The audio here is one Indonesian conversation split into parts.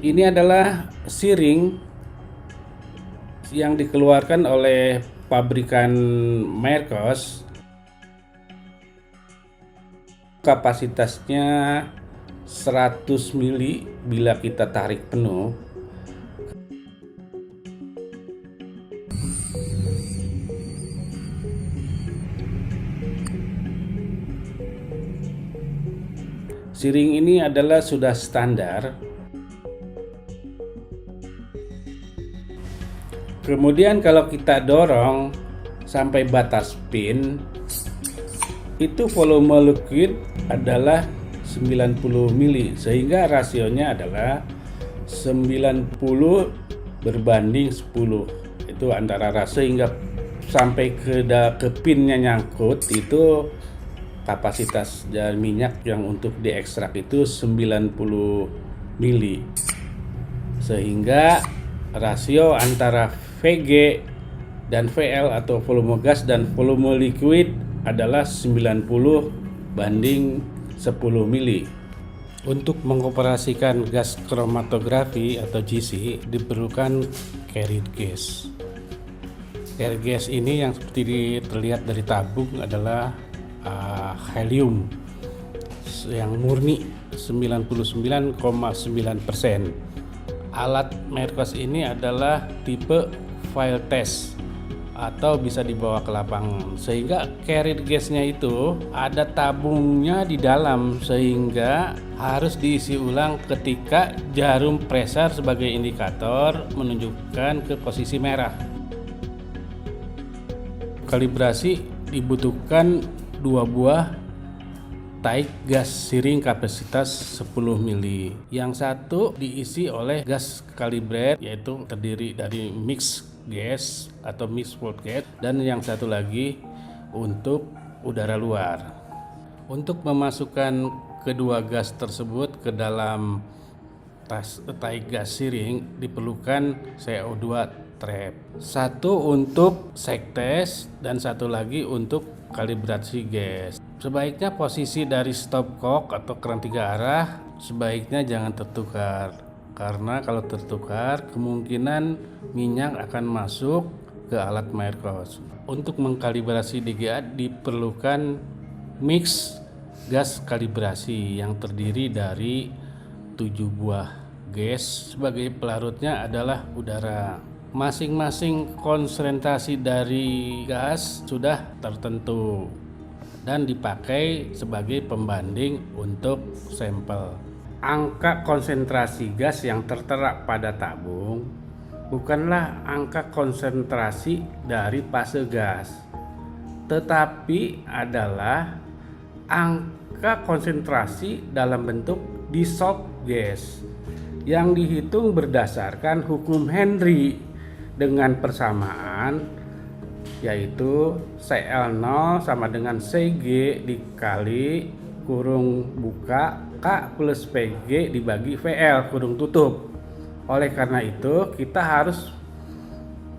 Ini adalah siring yang dikeluarkan oleh pabrikan Mercos. Kapasitasnya 100 mili bila kita tarik penuh. Siring ini adalah sudah standar. Kemudian kalau kita dorong sampai batas pin, itu volume liquid adalah 90 mili, sehingga rasionya adalah 90 berbanding 10. Itu antara rasio hingga sampai ke pinnya nyangkut, itu kapasitas dari minyak yang untuk diekstrak itu 90 mili, sehingga rasio antara VG dan VL atau volume gas dan volume liquid adalah 90 banding 10 mili. Untuk mengoperasikan gas kromatografi atau GC diperlukan carrier gas. Carrier gas ini yang seperti terlihat dari tabung adalah helium yang murni 99,9%. Alat Mercos ini adalah tipe file test atau bisa dibawa ke lapangan, sehingga carrier gasnya itu ada tabungnya di dalam, sehingga harus diisi ulang ketika jarum pressure sebagai indikator menunjukkan ke posisi merah. Kalibrasi dibutuhkan 2 buah taik gas siring kapasitas 10 mili. Yang satu diisi oleh gas kalibrate, yaitu terdiri dari mix gas atau mix float gas, dan yang satu lagi untuk udara luar. Untuk memasukkan kedua gas tersebut ke dalam taik gas siring diperlukan CO2 trap. Satu untuk shake test dan satu lagi untuk kalibrasi gas. Sebaiknya posisi dari stopcock atau keran 3 arah sebaiknya jangan tertukar, karena kalau tertukar kemungkinan minyak akan masuk ke alat Mercos. Untuk mengkalibrasi DGA diperlukan mix gas kalibrasi yang terdiri dari 7 buah gas. Sebagai pelarutnya adalah udara. Masing-masing konsentrasi dari gas sudah tertentu dan dipakai sebagai pembanding untuk sampel. Angka konsentrasi gas yang tertera pada tabung bukanlah angka konsentrasi dari fase gas, tetapi adalah angka konsentrasi dalam bentuk dissolved gas yang dihitung berdasarkan hukum Henry dengan persamaan, yaitu Cl0 sama dengan Cg dikali kurung buka K plus Pg dibagi VL kurung tutup. Oleh karena itu kita harus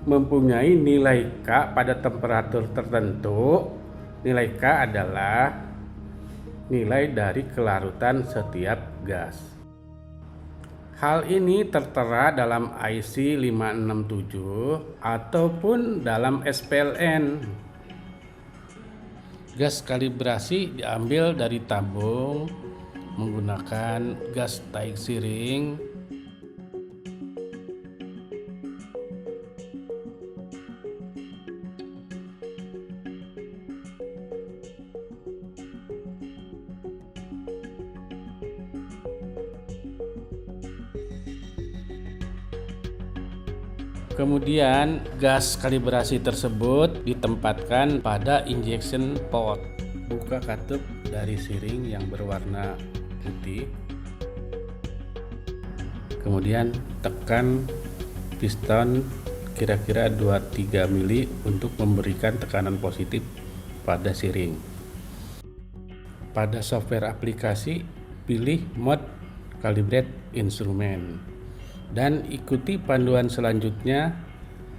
mempunyai nilai K pada temperatur tertentu. Nilai K adalah nilai dari kelarutan setiap gas. Hal ini tertera dalam IC 567 ataupun dalam SPLN. Gas kalibrasi diambil dari tabung menggunakan gas taik siring. Kemudian gas kalibrasi tersebut ditempatkan pada injection pot. Buka katup dari siring yang berwarna putih. Kemudian tekan piston kira-kira 2-3 mili untuk memberikan tekanan positif pada siring. Pada software aplikasi, pilih mode calibrate instrument dan ikuti panduan selanjutnya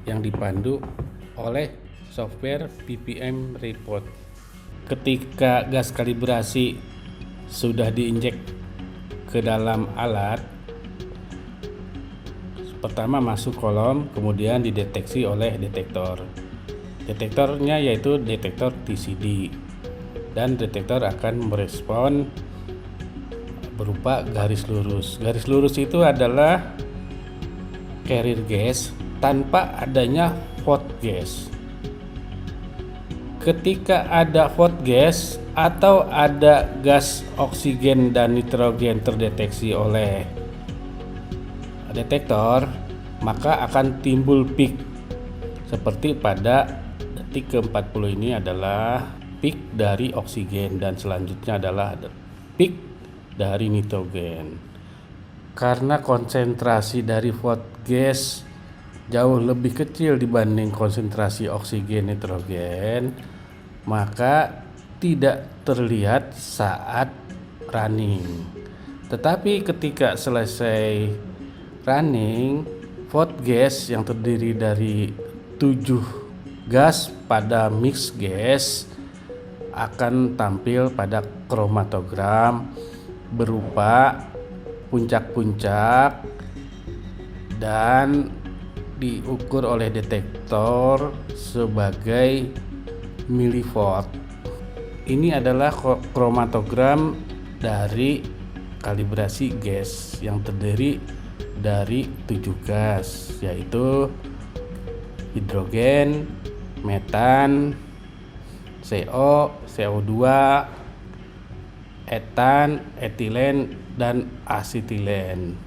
yang dipandu oleh software PPM report. Ketika gas kalibrasi sudah diinjek ke dalam alat, pertama masuk kolom, kemudian dideteksi oleh detektor. Detektornya yaitu detektor TCD, dan detektor akan merespon berupa garis lurus. Garis lurus itu adalah carrier gas tanpa adanya hot gas. Ketika ada hot gas atau ada gas oksigen dan nitrogen terdeteksi oleh detektor, maka akan timbul peak. Seperti pada detik ke-40 ini adalah peak dari oksigen dan selanjutnya adalah peak dari nitrogen. Karena konsentrasi dari hot gas jauh lebih kecil dibanding konsentrasi oksigen nitrogen, maka tidak terlihat saat running. Tetapi ketika selesai running, hot gas yang terdiri dari 7 gas pada mix gas akan tampil pada kromatogram berupa puncak-puncak dan diukur oleh detektor sebagai milivolt. Ini adalah kromatogram dari kalibrasi gas yang terdiri dari 7 gas, yaitu hidrogen, metan, CO, CO2, etan, etilen, dan asetilen.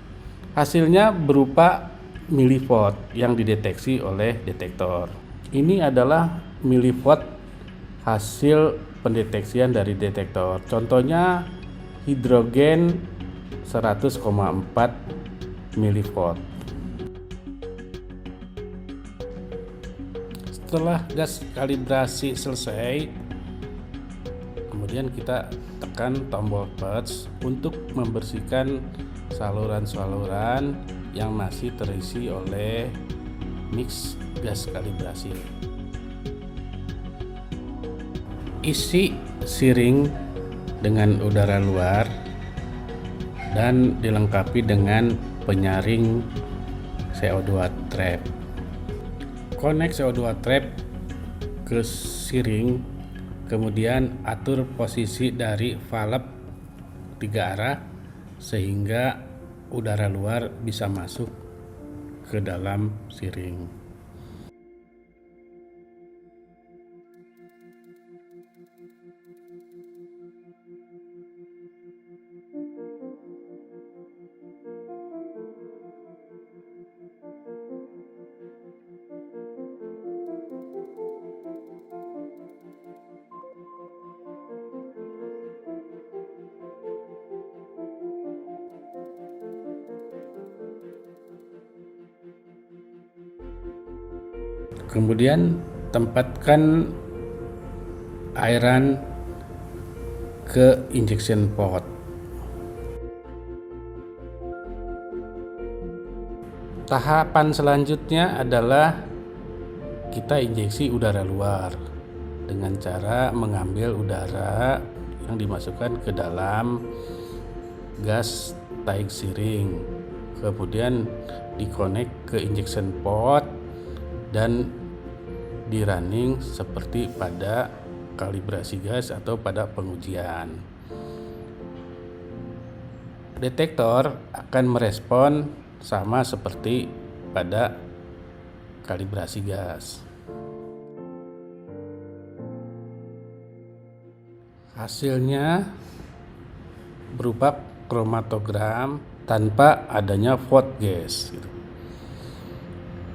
Hasilnya berupa milivolt yang dideteksi oleh detektor. Ini adalah milivolt hasil pendeteksian dari detektor. Contohnya hidrogen 100,4 milivolt. Setelah gas kalibrasi selesai, kemudian kita tekan tombol purge untuk membersihkan saluran-saluran yang masih terisi oleh mix gas kalibrasi. Isi siring dengan udara luar dan dilengkapi dengan penyaring CO2 trap. Connect CO2 trap ke siring, kemudian atur posisi dari valve 3 arah sehingga udara luar bisa masuk ke dalam siring. Kemudian tempatkan airan ke injection port. Tahapan selanjutnya adalah kita injeksi udara luar dengan cara mengambil udara yang dimasukkan ke dalam gas taik siring, kemudian dikonek ke injection port dan di running seperti pada kalibrasi gas atau pada pengujian. Detektor akan merespon sama seperti pada kalibrasi gas. Hasilnya berupa kromatogram tanpa adanya hot gas,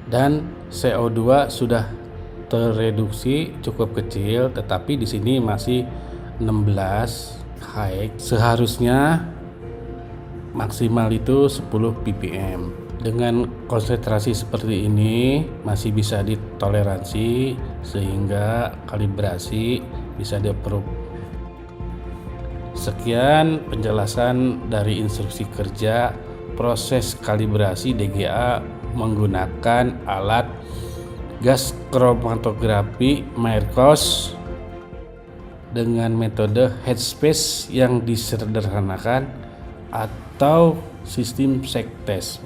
dan CO2 sudah tereduksi cukup kecil, tetapi di sini masih 16 high. Seharusnya maksimal itu 10 ppm. Dengan konsentrasi seperti ini masih bisa ditoleransi sehingga kalibrasi bisa di-approve. Sekian penjelasan dari instruksi kerja proses kalibrasi DGA menggunakan alat gas kromatografi Maerkos dengan metode headspace yang disederhanakan atau sistem shake test.